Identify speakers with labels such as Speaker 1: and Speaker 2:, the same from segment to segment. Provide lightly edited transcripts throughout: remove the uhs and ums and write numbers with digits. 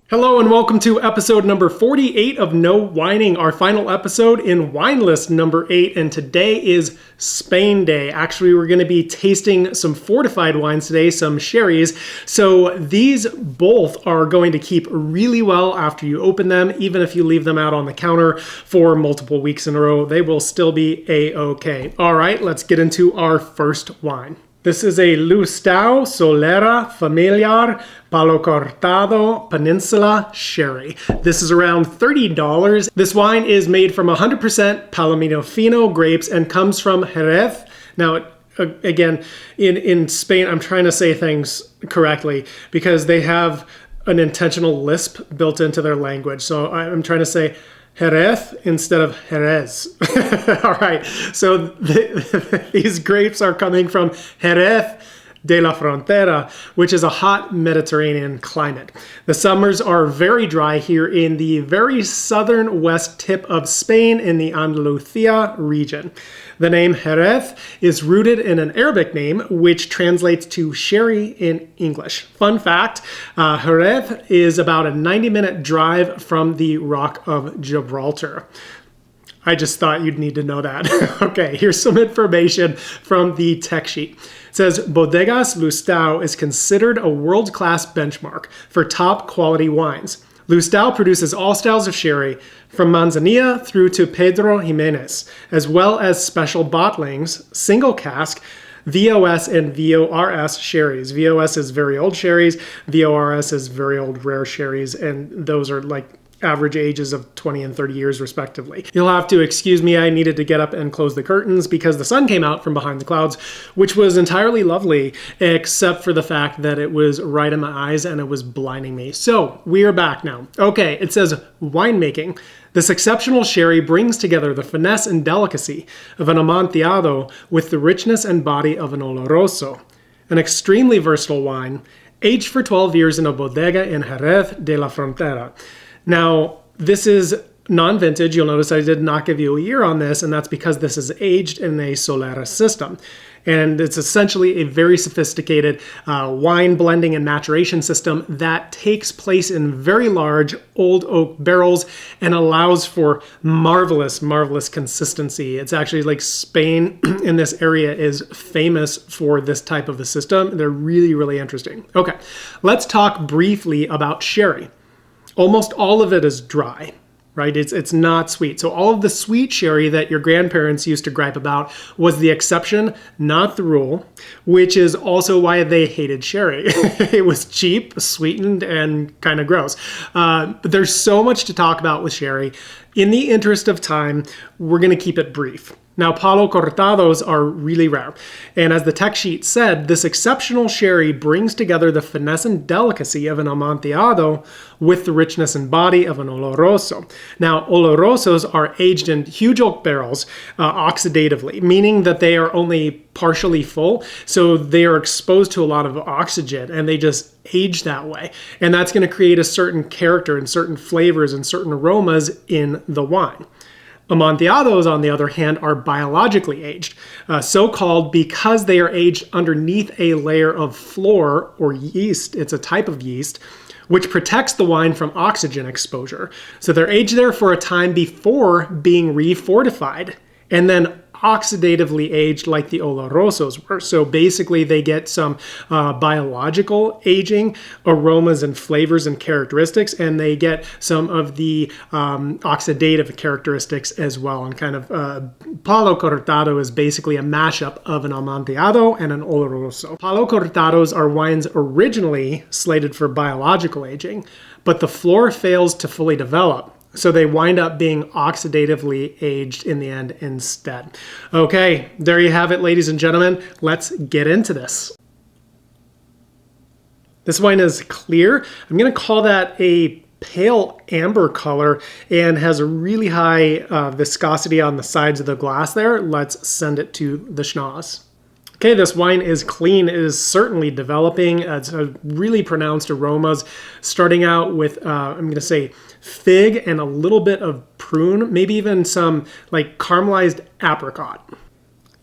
Speaker 1: Hello and welcome to episode number 48 of No Whining, our final episode in wine list number 8, and today is Spain Day. Actually, we're going to be tasting some fortified wines today, some sherries. So these both are going to keep really well after you open them. Even if you leave them out on the counter for multiple weeks in a row, they will still be a-okay. All right, let's get into our first wine. This is a Lustau Solera Familiar Palo Cortado Peninsula Sherry. This is around $30. This wine is made from 100% Palomino Fino grapes and comes from Jerez. Now, again, in Spain, I'm trying to say things correctly because they have an intentional lisp built into their language. So I'm trying to say Jerez instead of Jerez. All right, so these grapes are coming from Jerez de la Frontera, which is a hot Mediterranean climate. The summers are very dry here in the very southern west tip of Spain in the Andalusia region. The name Jerez is rooted in an Arabic name, which translates to sherry in English. Fun fact, Jerez is about a 90-minute drive from the Rock of Gibraltar. I just thought you'd need to know that. Okay, here's some information from the tech sheet. It says, Bodegas Lustau is considered a world-class benchmark for top quality wines. Lustau produces all styles of sherry, from Manzanilla through to Pedro Ximénez, as well as special bottlings, single cask, VOS and VORS sherries. VOS is very old sherries, VORS is very old rare sherries, and those are like average ages of 20 and 30 years respectively. You'll have to excuse me, I needed to get up and close the curtains because the sun came out from behind the clouds, which was entirely lovely, except for the fact that it was right in my eyes and it was blinding me. So we are back now. Okay, it says winemaking. This exceptional sherry brings together the finesse and delicacy of an Amontillado with the richness and body of an Oloroso. An extremely versatile wine, aged for 12 years in a bodega in Jerez de la Frontera. Now, this is non-vintage. You'll notice I did not give you a year on this, and that's because this is aged in a Solera system. And it's essentially a very sophisticated wine blending and maturation system that takes place in very large old oak barrels and allows for marvelous, marvelous consistency. It's actually like Spain in this area is famous for this type of a system. They're really, really interesting. Okay, let's talk briefly about sherry. Almost all of it is dry, right? It's not sweet. So all of the sweet sherry that your grandparents used to gripe about was the exception, not the rule, which is also why they hated sherry. It was cheap, sweetened, and kind of gross. But there's so much to talk about with sherry. In the interest of time, we're going to keep it brief. Now, Palo Cortados are really rare. And as the tech sheet said, this exceptional sherry brings together the finesse and delicacy of an Amontillado with the richness and body of an Oloroso. Now, Olorosos are aged in huge oak barrels oxidatively, meaning that they are only partially full. So they are exposed to a lot of oxygen and they just age that way. And that's going to create a certain character and certain flavors and certain aromas in the wine. Amontillados, on the other hand, are biologically aged, so-called because they are aged underneath a layer of flor or yeast. It's a type of yeast which protects the wine from oxygen exposure. So they're aged there for a time before being refortified and then oxidatively aged like the Olorosos were. So basically they get some biological aging, aromas and flavors and characteristics, and they get some of the oxidative characteristics as well. And kind of Palo Cortado is basically a mashup of an Amontillado and an Oloroso. Palo Cortados are wines originally slated for biological aging, but the flor fails to fully develop. So they wind up being oxidatively aged in the end instead. Okay, there you have it, ladies and gentlemen. Let's get into this. This wine is clear. I'm going to call that a pale amber color and has a really high viscosity on the sides of the glass there. Let's send it to the schnoz. Okay, this wine is clean. It is certainly developing. It's a really pronounced aromas, starting out with, I'm going to say, fig and a little bit of prune, maybe even some like caramelized apricot.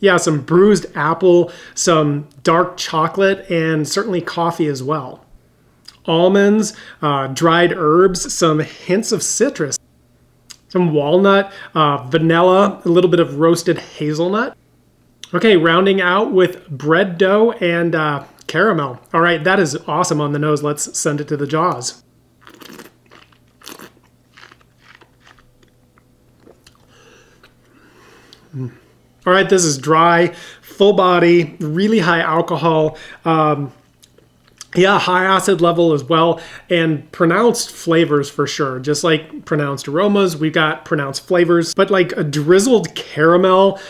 Speaker 1: Yeah, some bruised apple, some dark chocolate, and certainly coffee as well. almonds, dried herbs, some hints of citrus, some walnut, vanilla, a little bit of roasted hazelnut. Okay, rounding out with bread dough and caramel. All right, that is awesome on the nose. Let's send it to the jaws. All right, this is dry, full body, really high alcohol. Yeah, high acid level as well, and pronounced flavors for sure. Just like pronounced aromas, we've got pronounced flavors, but like a drizzled caramel,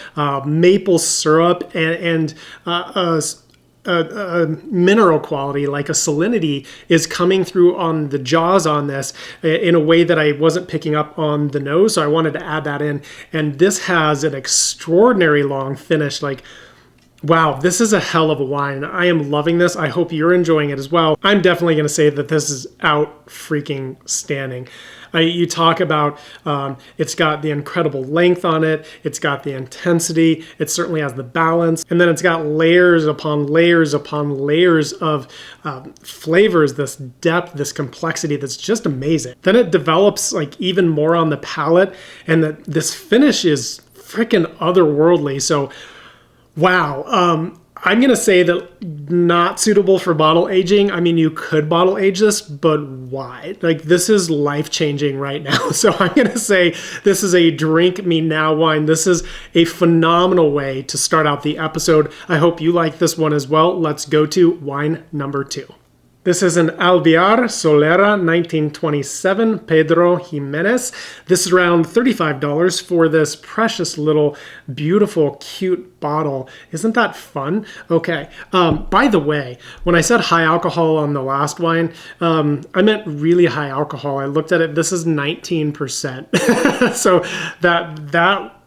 Speaker 1: maple syrup, and a mineral quality, like a salinity, is coming through on the jaws on this in a way that I wasn't picking up on the nose, so I wanted to add that in. And this has an extraordinary long finish. Like, wow, this is a hell of a wine. I am loving this. I hope you're enjoying it as well. I'm definitely going to say that this is out freaking standing. You talk about it's got the incredible length on it. It's got the intensity. It certainly has the balance. And then it's got layers upon layers upon layers of flavors, this depth, this complexity that's just amazing. Then it develops like even more on the palate, and this finish is freaking otherworldly. So wow. I'm going to say that not suitable for bottle aging. I mean, you could bottle age this, but why? Like, this is life-changing right now. So I'm going to say this is a drink me now wine. This is a phenomenal way to start out the episode. I hope you like this one as well. Let's go to wine number 2. This is an Alvear Solera 1927 Pedro Ximénez. This is around $35 for this precious little, beautiful, cute bottle. Isn't that fun? Okay. By the way, when I said high alcohol on the last wine, I meant really high alcohol. I looked at it. This is 19%. So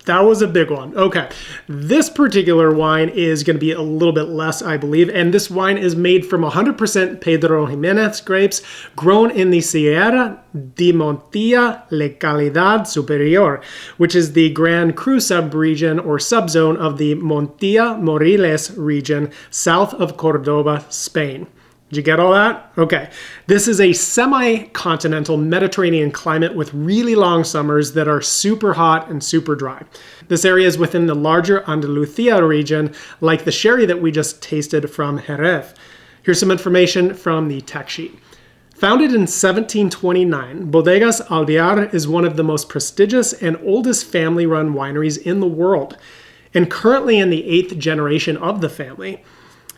Speaker 1: that was a big one. Okay, this particular wine is going to be a little bit less, I believe, and this wine is made from 100% Pedro Ximénez grapes grown in the Sierra de Montilla La Calidad Superior, which is the Gran Cru subregion or subzone of the Montilla Moriles region south of Cordoba, Spain. Did you get all that? Okay. This is a semi-continental Mediterranean climate with really long summers that are super hot and super dry. This area is within the larger Andalusia region, like the sherry that we just tasted from Jerez. Here's some information from the tech sheet. Founded in 1729, Bodegas Alvear is one of the most prestigious and oldest family-run wineries in the world, and currently in the 8th generation of the family.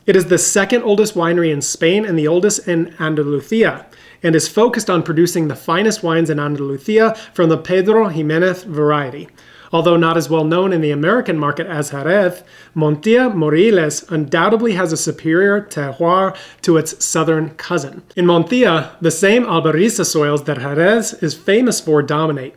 Speaker 1: It is the second oldest winery in Spain and the oldest in Andalusia, and is focused on producing the finest wines in Andalusia from the Pedro Ximénez variety. Although not as well known in the American market as Jerez, Montilla Moriles undoubtedly has a superior terroir to its southern cousin. In Montilla, the same albariza soils that Jerez is famous for dominate,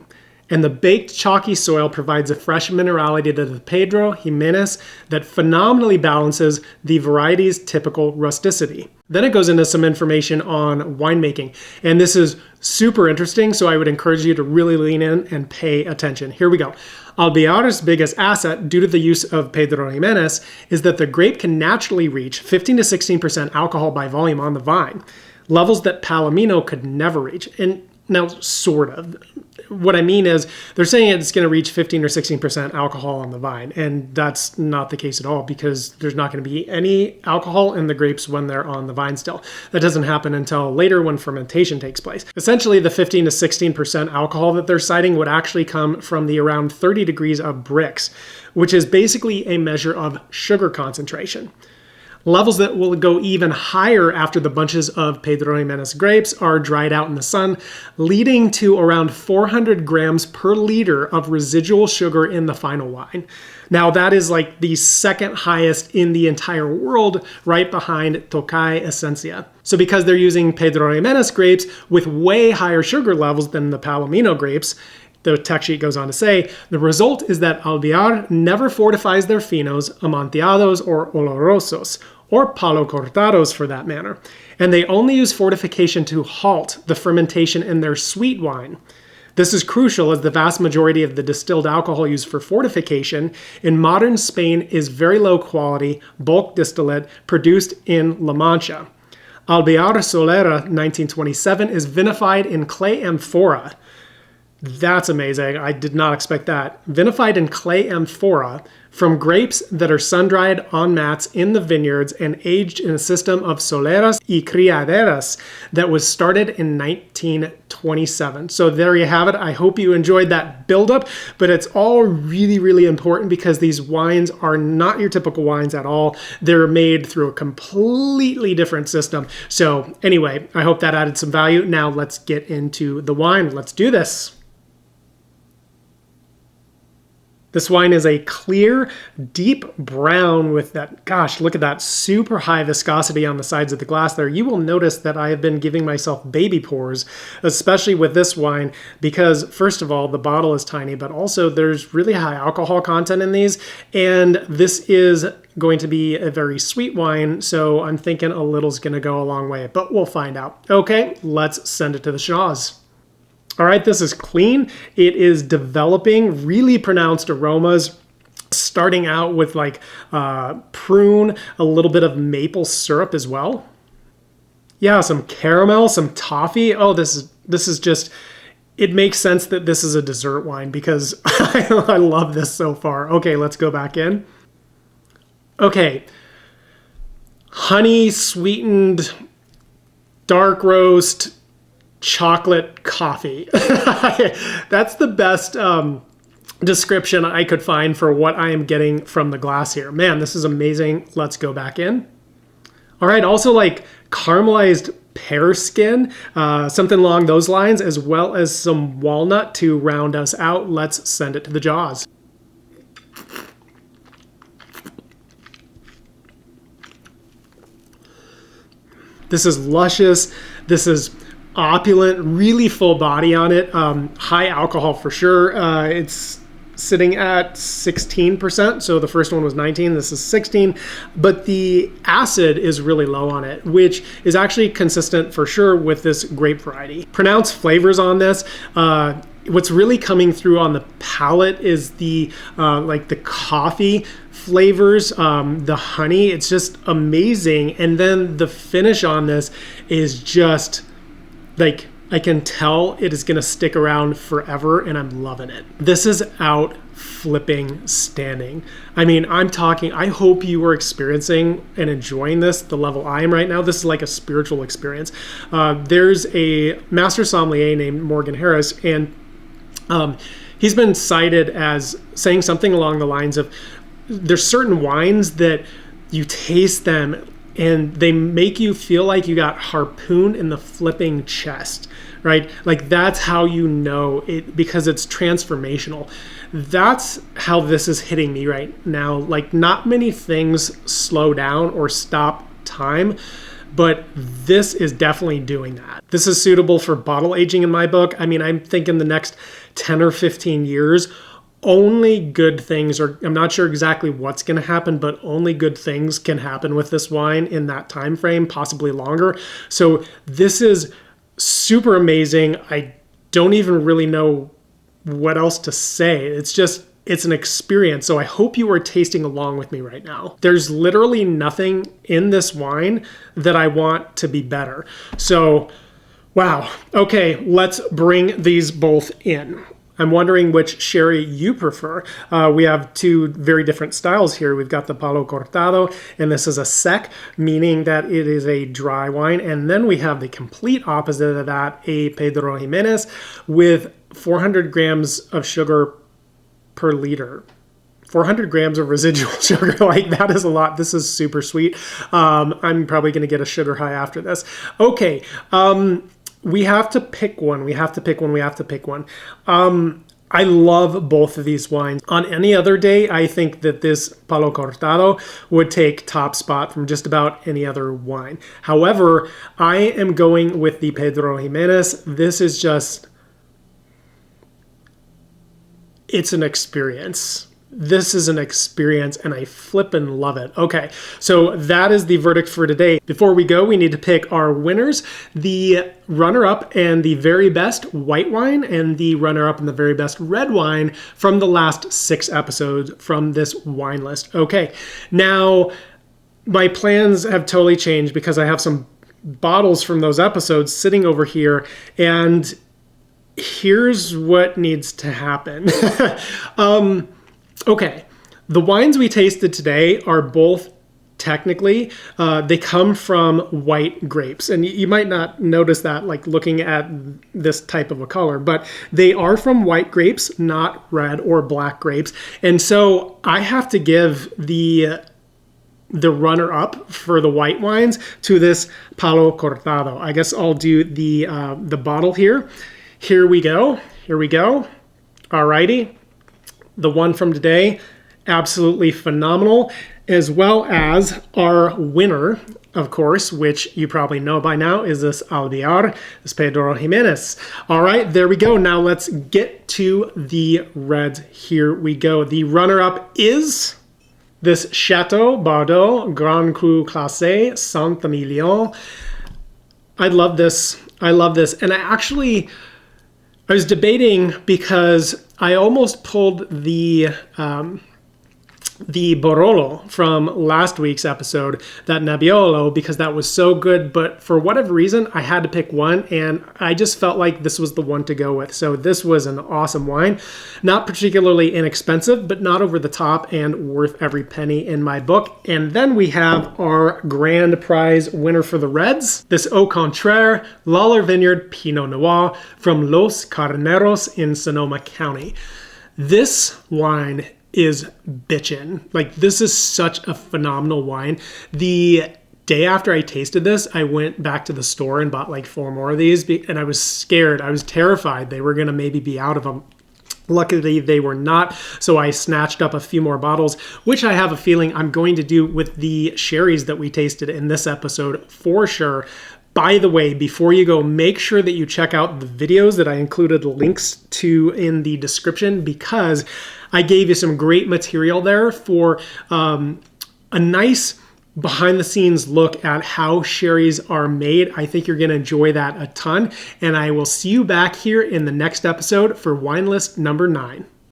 Speaker 1: and the baked chalky soil provides a fresh minerality to the Pedro Ximénez that phenomenally balances the variety's typical rusticity. Then it goes into some information on winemaking, and this is super interesting, so I would encourage you to really lean in and pay attention. Here we go. Alvear's biggest asset, due to the use of Pedro Ximénez, is that the grape can naturally reach 15 to 16% alcohol by volume on the vine, levels that Palomino could never reach. And now, sort of. What I mean is, they're saying it's going to reach 15 or 16% alcohol on the vine, and that's not the case at all, because there's not going to be any alcohol in the grapes when they're on the vine still. That doesn't happen until later when fermentation takes place. Essentially, the 15 to 16% alcohol that they're citing would actually come from the around 30 degrees of Brix, which is basically a measure of sugar concentration. Levels that will go even higher after the bunches of Pedro Ximénez grapes are dried out in the sun, leading to around 400 grams per liter of residual sugar in the final wine. Now that is like the second highest in the entire world, right behind Tokai Essencia. So because they're using Pedro Ximénez grapes with way higher sugar levels than the Palomino grapes, the tech sheet goes on to say, the result is that Alvear never fortifies their finos, amontillados, or olorosos, or Palo Cortados for that matter. And they only use fortification to halt the fermentation in their sweet wine. This is crucial as the vast majority of the distilled alcohol used for fortification in modern Spain is very low quality, bulk distillate produced in La Mancha. Alvear Solera 1927 is vinified in clay amphora. That's amazing. I did not expect that. Vinified in clay amphora from grapes that are sun-dried on mats in the vineyards and aged in a system of soleras y criaderas that was started in 1927. So there you have it. I hope you enjoyed that buildup, but it's all really, really important because these wines are not your typical wines at all. They're made through a completely different system. So anyway, I hope that added some value. Now let's get into the wine. Let's do this. This wine is a clear, deep brown with that, gosh, look at that super high viscosity on the sides of the glass there. You will notice that I have been giving myself baby pours, especially with this wine, because first of all, the bottle is tiny, but also there's really high alcohol content in these. And this is going to be a very sweet wine, so I'm thinking a little's gonna go a long way, but we'll find out. Okay, let's send it to the schnoz. All right, this is clean. It is developing really pronounced aromas, starting out with like prune, a little bit of maple syrup as well. Yeah, some caramel, some toffee. Oh, this is just, it makes sense that this is a dessert wine because I love this so far. Okay, let's go back in. Okay, honey sweetened dark roast chocolate coffee. That's the best description I could find for what I am getting from the glass here. Man, this is amazing. Let's go back in. All right, also like caramelized pear skin, something along those lines, as well as some walnut to round us out. Let's send it to the jaws. This is luscious. This is opulent, really full body on it. High alcohol for sure. It's sitting at 16%. So the first one was 19, this is 16, but the acid is really low on it, which is actually consistent for sure with this grape variety. Pronounced flavors on this. What's really coming through on the palate is the like the coffee flavors, the honey. It's just amazing. And then the finish on this is just like, I can tell it is going to stick around forever and I'm loving it. This is out flipping standing. I mean, I'm talking, I hope you are experiencing and enjoying this the level I am right now. This is like a spiritual experience. There's a master sommelier named Morgan Harris, and he's been cited as saying something along the lines of there's certain wines that you taste them and they make you feel like you got harpooned in the flipping chest, right? Like that's how you know it, because it's transformational. That's how this is hitting me right now. Like not many things slow down or stop time, but this is definitely doing that. This is suitable for bottle aging in my book. I mean, I'm thinking the next 10 or 15 years, only good things, or I'm not sure exactly what's going to happen, but only good things can happen with this wine in that time frame, possibly longer. So this is super amazing. I don't even really know what else to say. It's an experience. So I hope you are tasting along with me right now. There's literally nothing in this wine that I want to be better. So, wow. Okay, let's bring these both in. I'm wondering which sherry you prefer. We have two very different styles here. We've got the Palo Cortado, and this is a sec, meaning that it is a dry wine. And then we have the complete opposite of that, a Pedro Ximénez with 400 grams of sugar per liter. 400 grams of residual sugar, like that is a lot. This is super sweet. I'm probably gonna get a sugar high after this. Okay, we have to pick one. I love both of these wines. On any other day, I think that this Palo Cortado would take top spot from just about any other wine. However, I am going with the Pedro Ximénez. This is just, it's an experience. This is an experience and I flippin' love it. Okay, so that is the verdict for today. Before we go, we need to pick our winners, the runner-up and the very best white wine and the runner-up and the very best red wine from the last 6 episodes from this wine list. Okay, now my plans have totally changed because I have some bottles from those episodes sitting over here, and here's what needs to happen. Okay, the wines we tasted today are both technically, they come from white grapes. And you might not notice that like looking at this type of a color, but they are from white grapes, not red or black grapes. And so I have to give the runner-up for the white wines to this Palo Cortado. I guess I'll do the bottle here. Here we go. Here we go. Alrighty. The one from today, absolutely phenomenal, as well as our winner, of course, which you probably know by now, is this Alvear, this Pedro Ximénez. All right, there we go. Now let's get to the reds. Here we go. The runner-up is this Chateau Bordeaux Grand Cru Classé Saint-Emilion. I love this. I love this. And I was debating because I almost pulled the Barolo from last week's episode, that Nebbiolo, because that was so good, but for whatever reason, I had to pick one, and I just felt like this was the one to go with. So this was an awesome wine. Not particularly inexpensive, but not over the top and worth every penny in my book. And then we have our grand prize winner for the Reds, this Au Contraire Lawler Vineyard Pinot Noir from Los Carneros in Sonoma County. This wine is bitchin'. Like, this is such a phenomenal wine. The day after I tasted this, I went back to the store and bought like 4 more of these, and I was scared. I was terrified they were gonna maybe be out of them. Luckily, they were not, so I snatched up a few more bottles, which I have a feeling I'm going to do with the sherries that we tasted in this episode for sure. By the way, before you go, make sure that you check out the videos that I included links to in the description, because I gave you some great material there for a nice behind the scenes look at how sherries are made. I think you're going to enjoy that a ton. And I will see you back here in the next episode for wine list number 9.